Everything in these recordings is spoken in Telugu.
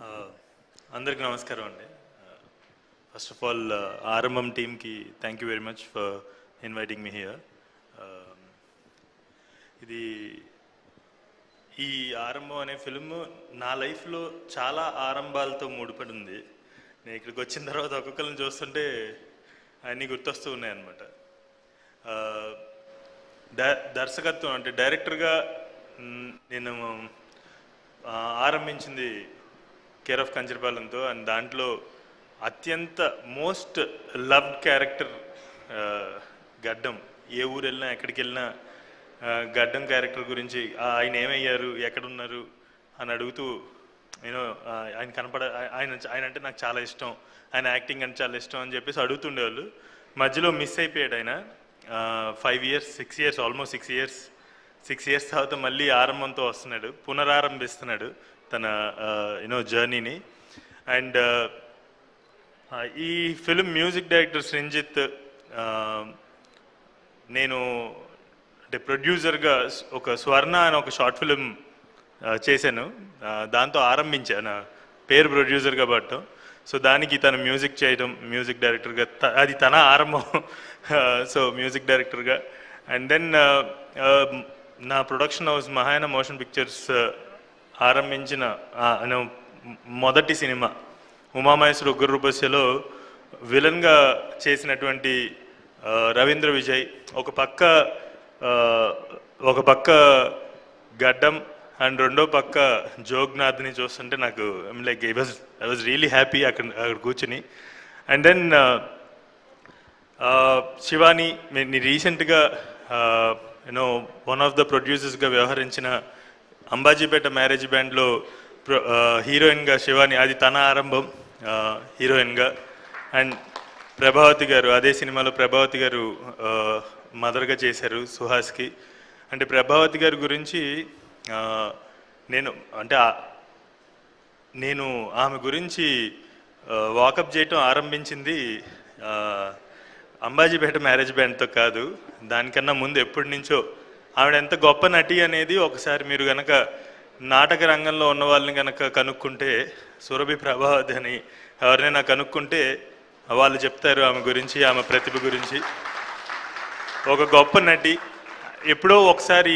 అందరికీ నమస్కారం అండి. ఫస్ట్ ఆఫ్ ఆల్ ఆరంభం టీమ్కి thank you very much for inviting me here. ఇది ఈ ఆరంభం అనే ఫిల్మ్ నా లైఫ్లో చాలా ఆరంభాలతో ముడిపడి ఉంది. నేను ఇక్కడికి వచ్చిన తర్వాత ఒక్కొక్కరిని చూస్తుంటే అన్నీ గుర్తొస్తూ ఉన్నాయన్నమాట. దర్శకత్వం అంటే డైరెక్టర్గా నేను ఆరంభించింది కేర్ ఆఫ్ కంచరపాలెంతో. అండ్ దాంట్లో అత్యంత మోస్ట్ లవ్డ్ క్యారెక్టర్ గడ్డం. ఏ ఊరు వెళ్ళినా ఎక్కడికి వెళ్ళినా గడ్డం క్యారెక్టర్ గురించి ఆయన ఏమయ్యారు, ఎక్కడున్నారు అని అడుగుతూ నేను ఆయన ఆయన అంటే నాకు చాలా ఇష్టం, ఆయన యాక్టింగ్ అంటే చాలా ఇష్టం అని చెప్పేసి అడుగుతుండేవాళ్ళు. మధ్యలో మిస్ అయిపోయాడు ఆయన. 5 years 6 years ఆల్మోస్ట్ 6 years తర్వాత మళ్ళీ ఆరంభంతో వస్తున్నాడు, పునరారంభిస్తున్నాడు తన జర్నీని. అండ్ ఈ ఫిలిం మ్యూజిక్ డైరెక్టర్ శ్రీంజిత్, నేను అంటే ప్రొడ్యూసర్గా ఒక స్వర్ణ అని ఒక షార్ట్ ఫిలిం చేశాను. దాంతో ఆరంభించాను, పేరు ప్రొడ్యూసర్గా పడటం. సో దానికి తను మ్యూజిక్ చేయడం, మ్యూజిక్ డైరెక్టర్గా అది తన ఆరంభం. సో మ్యూజిక్ డైరెక్టర్గా. అండ్ దెన్ నా production house Mahayana motion pictures ఆరంభించిన మొదటి సినిమా ఉమామహేశ్వర ఉగ్ర రూపస్యలో విలన్గా చేసినటువంటి రవీంద్ర విజయ్. ఒక పక్క గడ్డం అండ్ రెండో పక్క జోగ్నాథ్ని చూస్తుంటే నాకు like I was really happy అక్కడ కూర్చుని. అండ్ దెన్ శివాని, రీసెంట్గా వన్ ఆఫ్ ద ప్రొడ్యూసర్స్గా వ్యవహరించిన అంబాజీపేట మ్యారేజ్ బ్యాండ్లో హీరోయిన్గా శివాని, అది తన ఆరంభం హీరోయిన్గా. అండ్ ప్రభావతి గారు, అదే సినిమాలో ప్రభావతి గారు మదర్గా చేశారు సుహాస్కి. అంటే ప్రభావతి గారి గురించి నేను ఆమె గురించి వాకప్ చేయటం ఆరంభించింది అంబాజీపేట మ్యారేజ్ బ్యాండ్తో కాదు, దానికన్నా ముందు ఎప్పటి నుంచో. ఆవిడ ఎంత గొప్ప నటి అనేది ఒకసారి మీరు కనుక నాటక రంగంలో ఉన్న వాళ్ళని కనుక కనుక్కుంటే, సురభి ప్రభావతి అని ఎవరినైనా కనుక్కుంటే వాళ్ళు చెప్తారు ఆమె గురించి, ఆమె ప్రతిభ గురించి. ఒక గొప్ప నటి. ఎప్పుడో ఒకసారి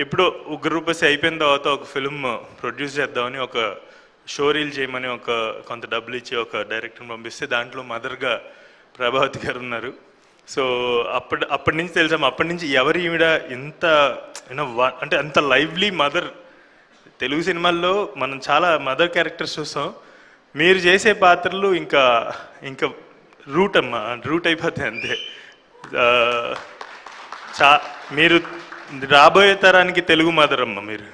ఎప్పుడో ఉగ్రరూపసి అయిపోయిన తర్వాత ఒక ఫిల్మ్ ప్రొడ్యూస్ చేద్దామని, ఒక షో రీల్ చేయమని కొంత డబ్బులు ఇచ్చి ఒక డైరెక్టర్ని పంపిస్తే దాంట్లో మదర్గా ప్రభావతి గారు ఉన్నారు. సో అప్పటి నుంచి తెలుసాము. అప్పటి నుంచి ఎవరు ఈవిడ ఇంత అంటే అంత లైవ్లీ మదర్. తెలుగు సినిమాల్లో మనం చాలా మదర్ క్యారెక్టర్స్ చూస్తాం, మీరు చేసే పాత్రలు ఇంకా రూట్ అయిపోతాయి అంతే. మీరు రాబోయే తరానికి తెలుగు మదర్ అమ్మ మీరు.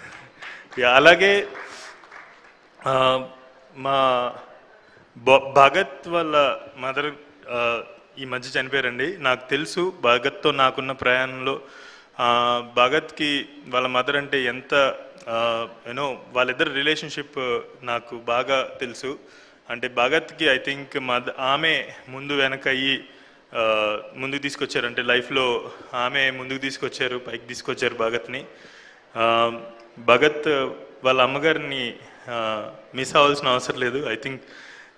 అలాగే మా భగత్ వాళ్ళ మదర్ ఈ మధ్య చనిపోయారండి. నాకు తెలుసు భగత్తో నాకున్న ప్రయాణంలో భగత్కి వాళ్ళ మదర్ అంటే ఎంత వాళ్ళిద్దరు రిలేషన్షిప్ నాకు బాగా తెలుసు. అంటే భగత్కి ఐ థింక్ ఆమె ముందు వెనక అయ్యి ముందుకు తీసుకొచ్చారు. అంటే లైఫ్లో ఆమె ముందుకు తీసుకొచ్చారు, పైకి తీసుకొచ్చారు భగత్ని. భగత్ వాళ్ళ అమ్మగారిని మిస్ అవ్వాల్సిన అవసరం లేదు. ఐ థింక్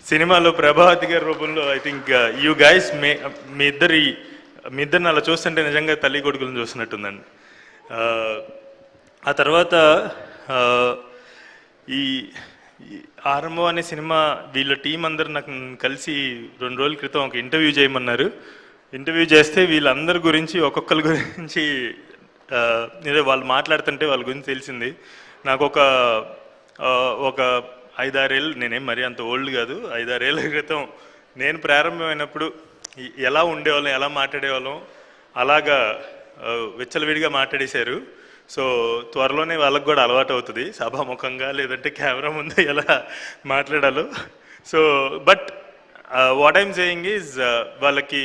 సినిమాలో ప్రభావతి గారి రూపంలో ఐ థింక్ యూ గైస్ మీ ఇద్దరిని అలా చూస్తుంటే నిజంగా తల్లి కొడుకులను చూస్తున్నట్టుందండి. ఆ తర్వాత ఈ ఆరంభం అనే సినిమా వీళ్ళ టీం అందరు నాకు కలిసి 2 రోజుల క్రితం ఒక ఇంటర్వ్యూ చేయమన్నారు. ఇంటర్వ్యూ చేస్తే వీళ్ళందరి గురించి ఒక్కొక్కరి గురించి వాళ్ళు మాట్లాడుతుంటే వాళ్ళ గురించి తెలిసింది. నాకు ఒక 5-6 ఏళ్ళు, నేనేం మరీ అంత ఓల్డ్ కాదు, 5-6 ఏళ్ళ క్రితం నేను ప్రారంభమైనప్పుడు ఎలా ఉండేవాళ్ళం, ఎలా మాట్లాడేవాళ్ళం అలాగా విచ్చలవిడిగా మాట్లాడేశారు. సో త్వరలోనే వాళ్ళకు కూడా అలవాటు అవుతుంది సభాముఖంగా, లేదంటే కెమెరా ముందు ఎలా మాట్లాడాలో. So but what I'm saying is వాళ్ళకి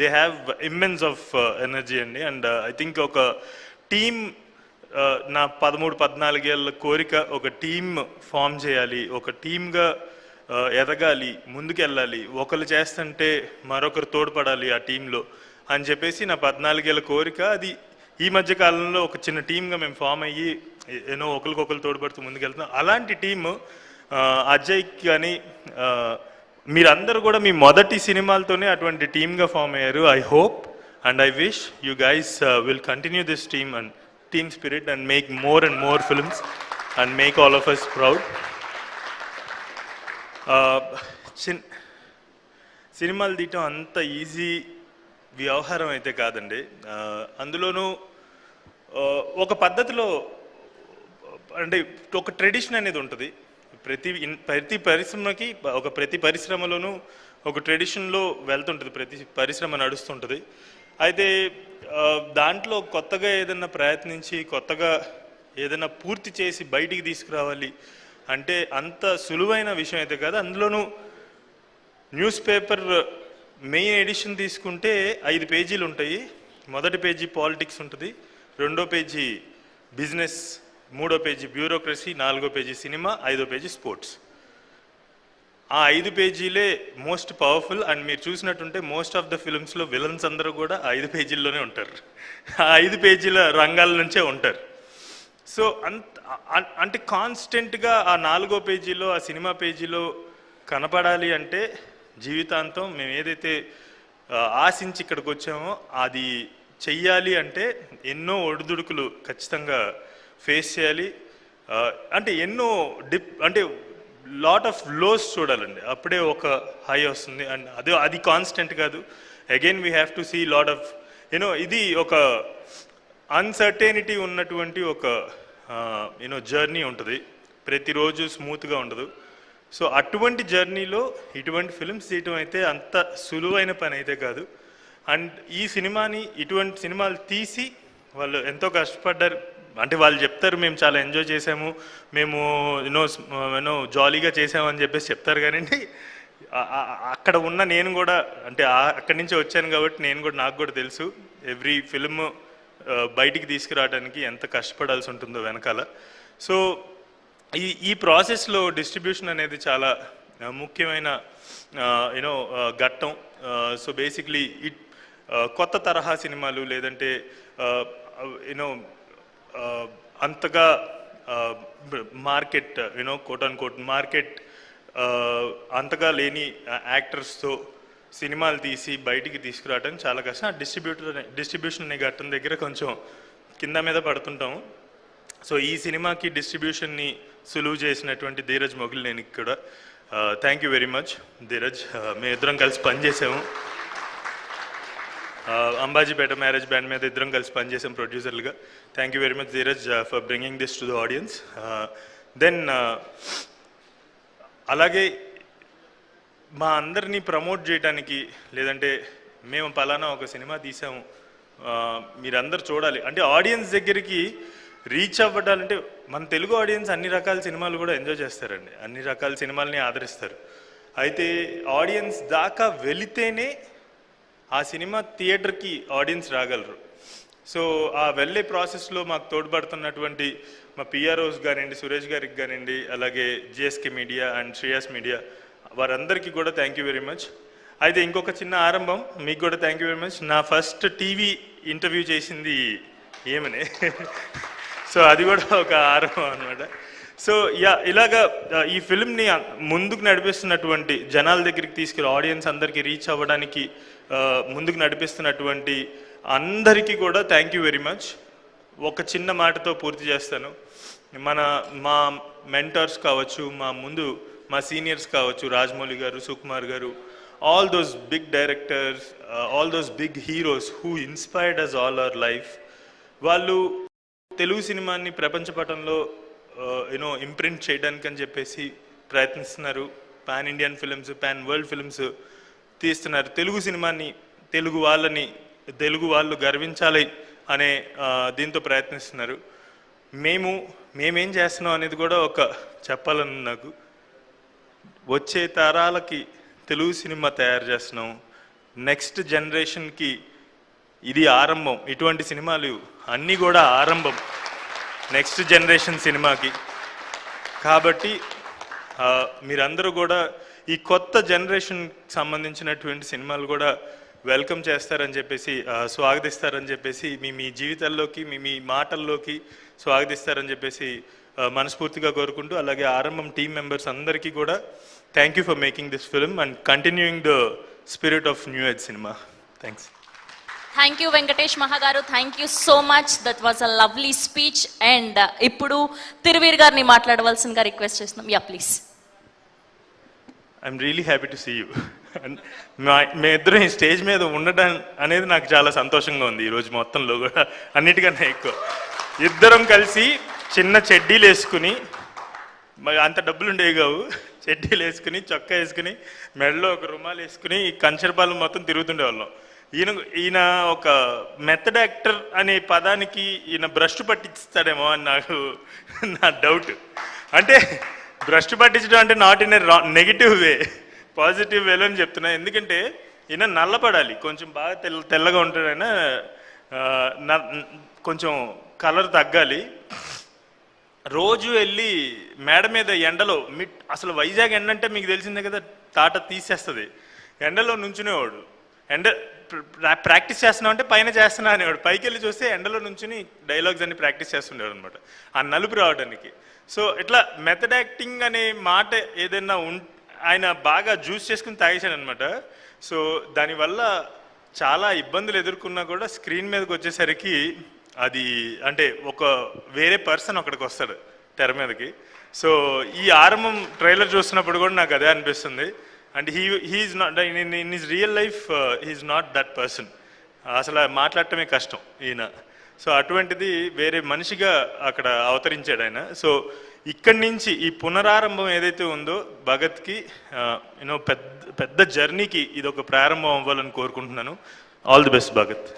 they have immense of energy అండి. అండ్ ఐ థింక్ ఒక టీమ్, నా 13-14 ఏళ్ళ కోరిక ఒక టీమ్ ఫామ్ చేయాలి, ఒక టీమ్గా ఎదగాలి, ముందుకెళ్ళాలి, ఒకరు చేస్తుంటే మరొకరు తోడ్పడాలి ఆ టీంలో అని చెప్పేసి నా 14 ఏళ్ళ కోరిక. అది ఈ మధ్య కాలంలో ఒక చిన్న టీమ్గా మేము ఫామ్ అయ్యి ఒకరికొకరు తోడ్పడుతూ ముందుకెళ్తున్నాం. అలాంటి టీము అజయ్కి కానీ మీరందరూ కూడా మీ మొదటి సినిమాలతోనే అటువంటి టీమ్గా ఫామ్ అయ్యారు. I hope and I wish you guys will continue this team and team spirit and make more and more films and make all of us proud. సినిమాలు తీయటం అంత ఈజీ వ్యవహారం అయితే కాదండి. అందులోనూ ఒక పద్ధతిలో అంటే ఒక ట్రెడిషన్ అనేది ఉంటుంది. ప్రతి పరిశ్రమకి ప్రతి పరిశ్రమలోనూ ఒక ట్రెడిషన్లో వెళ్తుంటుంది, ప్రతి పరిశ్రమ నడుస్తుంటుంది. అయితే దాంట్లో కొత్తగా ఏదైనా ప్రయత్నించి కొత్తగా ఏదైనా పూర్తి చేసి బయటికి తీసుకురావాలి అంటే అంత సులువైన విషయం అయితే కాదు. అందులోనూ న్యూస్ పేపర్ మెయిన్ ఎడిషన్ తీసుకుంటే 5 పేజీలు ఉంటాయి. మొదటి పేజీ పాలిటిక్స్ ఉంటుంది, రెండో పేజీ బిజినెస్, మూడో పేజీ బ్యూరోక్రసీ, నాలుగో పేజీ సినిమా, 5వ పేజీ స్పోర్ట్స్. ఆ 5 పేజీలే మోస్ట్ పవర్ఫుల్. అండ్ మీరు చూసినట్టుంటే మోస్ట్ ఆఫ్ ద ఫిల్మ్స్లో విలన్స్ అందరూ కూడా 5 పేజీల్లోనే ఉంటారు, ఆ 5 పేజీల రంగాల నుంచే ఉంటారు. సో అంటే కాన్స్టెంట్గా ఆ 4వ పేజీలో ఆ సినిమా పేజీలో కనపడాలి అంటే జీవితాంతం మేము ఏదైతే ఆశించి ఇక్కడికి వచ్చామో అది చెయ్యాలి అంటే ఎన్నో ఒడిదుడుకులు ఖచ్చితంగా ఫేస్ చేయాలి. అంటే ఎన్నో అంటే లాట్ ఆఫ్ లోస్ చూడాలండి, అప్పుడే ఒక హై వస్తుంది. అండ్ అది కాన్స్టెంట్ కాదు. Again we have to see lot of ఇది ఒక అన్సర్టెనిటీ ఉన్నటువంటి ఒక జర్నీ ఉంటుంది, ప్రతిరోజు స్మూత్గా ఉండదు. సో అటువంటి జర్నీలో ఇటువంటి ఫిల్మ్స్ తీయటం అయితే అంత సులువైన పని అయితే కాదు. అండ్ ఈ సినిమాని ఇటువంటి సినిమాలు తీసి వాళ్ళు ఎంతో కష్టపడ్డారు. అంటే వాళ్ళు చెప్తారు మేము చాలా ఎంజాయ్ చేసాము, మేము జాలీగా చేసామని చెప్పేసి చెప్తారు. కానీ అక్కడ ఉన్న నేను కూడా అంటే అక్కడి నుంచి వచ్చాను కాబట్టి నాకు కూడా తెలుసు ఎవ్రీ ఫిల్మ్ బయటికి తీసుకురావడానికి ఎంత కష్టపడాల్సి ఉంటుందో వెనకాల. సో ఈ ప్రాసెస్లో డిస్ట్రిబ్యూషన్ అనేది చాలా ముఖ్యమైన ఘట్టం. సో బేసిక్లీ కొత్త తరహా సినిమాలు లేదంటే అంతగా market quote and quote market అంతగా లేని యాక్టర్స్తో సినిమాలు తీసి బయటికి తీసుకురావడం చాలా కష్టం. డిస్ట్రిబ్యూషన్ అనే ఘట్టం దగ్గర కొంచెం కింద మీద పడుతుంటాము. సో ఈ సినిమాకి డిస్ట్రిబ్యూషన్ని సులువు చేసినటువంటి ధీరజ్ మొగిలినేనికి కూడా thank you very much Dheeraj. మేము ఇద్దరం కలిసి పనిచేసాము, అంబాజీపేట మ్యారేజ్ బ్యాండ్ మీద ఇద్దరం కలిసి పనిచేసాం ప్రొడ్యూసర్లుగా. Thank you very much Dheeraj for bringing this to the audience. Then అలాగే మా అందరినీ ప్రమోట్ చేయడానికి లేదంటే మేము పలానా ఒక సినిమా తీసాము మీరందరూ చూడాలి అంటే ఆడియన్స్ దగ్గరికి రీచ్ అవ్వడాలంటే మన తెలుగు ఆడియన్స్ అన్ని రకాల సినిమాలు కూడా ఎంజాయ్ చేస్తారండి, అన్ని రకాల సినిమాలని ఆదరిస్తారు. అయితే ఆడియన్స్ దాకా వెళితేనే ఆ సినిమా థియేటర్కి ఆడియన్స్ రాగలరు. సో ఆ వెళ్ళే ప్రాసెస్లో మాకు తోడ్పడుతున్నటువంటి మా పిఆర్ఓస్ కానివ్వండి, సురేష్ గారికి కానివ్వండి, అలాగే GSK media and Shreyas media, వారందరికీ కూడా థ్యాంక్ యూ వెరీ మచ్. అయితే ఇంకొక చిన్న ఆరంభం, మీకు కూడా థ్యాంక్ యూ వెరీ మచ్. నా ఫస్ట్ టీవీ ఇంటర్వ్యూ చేసింది ఏమనే సో అది కూడా ఒక ఆరంభం అనమాట. సో ఇలాగా ఈ ఫిల్మ్ని ముందుకు నడిపిస్తున్నటువంటి జనాల దగ్గరికి తీసుకుని ఆడియన్స్ అందరికీ రీచ్ అవ్వడానికి ముందుకు నడిపిస్తున్నటువంటి అందరికీ కూడా థ్యాంక్ యూ వెరీ మచ్. ఒక చిన్న మాటతో పూర్తి చేస్తాను. మా మెంటర్స్ కావచ్చు, మా సీనియర్స్ కావచ్చు, Rajamouli garu, Sukumar garu, all those big directors, all those big heroes who inspired us all our life, వాళ్ళు తెలుగు సినిమాని ప్రపంచ పటంలో ఇంప్రింట్ చేయడానికి అని చెప్పేసి ప్రయత్నిస్తున్నారు. Pan Indian films, pan world films తీస్తున్నారు. తెలుగు సినిమాని, తెలుగు వాళ్ళు గర్వించాలి అనే దీంతో ప్రయత్నిస్తున్నారు. మేమేం చేస్తున్నాం అనేది కూడా ఒక చెప్పాలని నాకు. వచ్చే తరాలకి తెలుగు సినిమా తయారు చేస్తున్నాం, నెక్స్ట్ జనరేషన్కి ఇది ఆరంభం. ఇటువంటి సినిమాలు అన్నీ కూడా ఆరంభం నెక్స్ట్ జనరేషన్ సినిమాకి. కాబట్టి మీరందరూ కూడా ఈ కొత్త జనరేషన్కి సంబంధించినటువంటి సినిమాలు కూడా వెల్కమ్ చేస్తారని చెప్పేసి, స్వాగతిస్తారని చెప్పేసి, మీ జీవితాల్లోకి మీ మాటల్లోకి స్వాగతిస్తారని చెప్పేసి మనస్ఫూర్తిగా కోరుకుంటూ, అలాగే ఆరంభం టీం మెంబర్స్ అందరికీ కూడా thank you for making this film and continuing the spirit of new age cinema. Thanks. Thank you Venkatesh మహాగారు, thank you so much. That was a lovely speech. And ఇప్పుడు తిరువీర్ గారిని మాట్లాడవలసిందిగా రిక్వెస్ట్ చేస్తున్నాం. Yeah please. I'm really happy to see you. మీ ఇద్దరం ఈ స్టేజ్ మీద ఉండడం అనేది నాకు చాలా సంతోషంగా ఉంది ఈరోజు మొత్తంలో కూడా. అన్నిటికన్నా ఎక్కువ ఇద్దరం కలిసి చిన్న చెడ్డీలు వేసుకుని, అంత డబ్బులు ఉండేవి కావు, చెడ్డీలు వేసుకుని, చొక్కా వేసుకుని, మెడలో ఒక రుమాలు వేసుకుని కంచరపాలెం మొత్తం తిరుగుతుండే వాళ్ళం. ఈయన ఒక మెథడ్ యాక్టర్ అనే పదానికి ఈయన భ్రష్టు పట్టిస్తాడేమో అని నా డౌట్. అంటే భ్రష్టు పట్టించడం అంటే not in a negative way, positive వేలో అని చెప్తున్నా. ఎందుకంటే ఈయన నల్లపడాలి, కొంచెం బాగా తెల్లగా ఉంటాడు ఆయన, కొంచెం కలర్ తగ్గాలి. రోజు వెళ్ళి మేడ మీద ఎండలో, అసలు వైజాగ్ ఎండ అంటే మీకు తెలిసిందే కదా, తాట తీసేస్తుంది. ఎండలో నుంచునేవాడు. ప్రాక్టీస్ చేస్తున్నావు అంటే పైన చేస్తున్నా అనేవాడు. పైకి వెళ్ళి చూస్తే ఎండలో నుంచుని డైలాగ్స్ అన్ని ప్రాక్టీస్ చేస్తుండేవాడు అనమాట, ఆ నలుపు రావడానికి. సో ఇట్లా మెథడ్ యాక్టింగ్ అనే మాట ఏదైనా ఆయన బాగా జ్యూస్ చేసుకుని తాగేశాడు అనమాట. సో దానివల్ల చాలా ఇబ్బందులు ఎదుర్కొన్నా కూడా స్క్రీన్ మీదకి వచ్చేసరికి అది అంటే ఒక వేరే పర్సన్ అక్కడికి వస్తాడు తెర మీదకి. సో ఈ ఆరంభం ట్రైలర్ చూస్తున్నప్పుడు కూడా నాకు అదే అనిపిస్తుంది. And he's not in his real life, he's not that person. అసలు మాట్లాడటమే కష్టం ఈయన. సో అటువంటిది వేరే మనిషిగా అక్కడ అవతరించాడు ఆయన. సో ఇక్కడి నుంచి ఈ పునరారంభం ఏదైతే ఉందో భగత్కి యూనో పెద్ద జర్నీకి ఇది ఒక ప్రారంభం అవ్వాలని కోరుకుంటున్నాను. All the best Bhagat.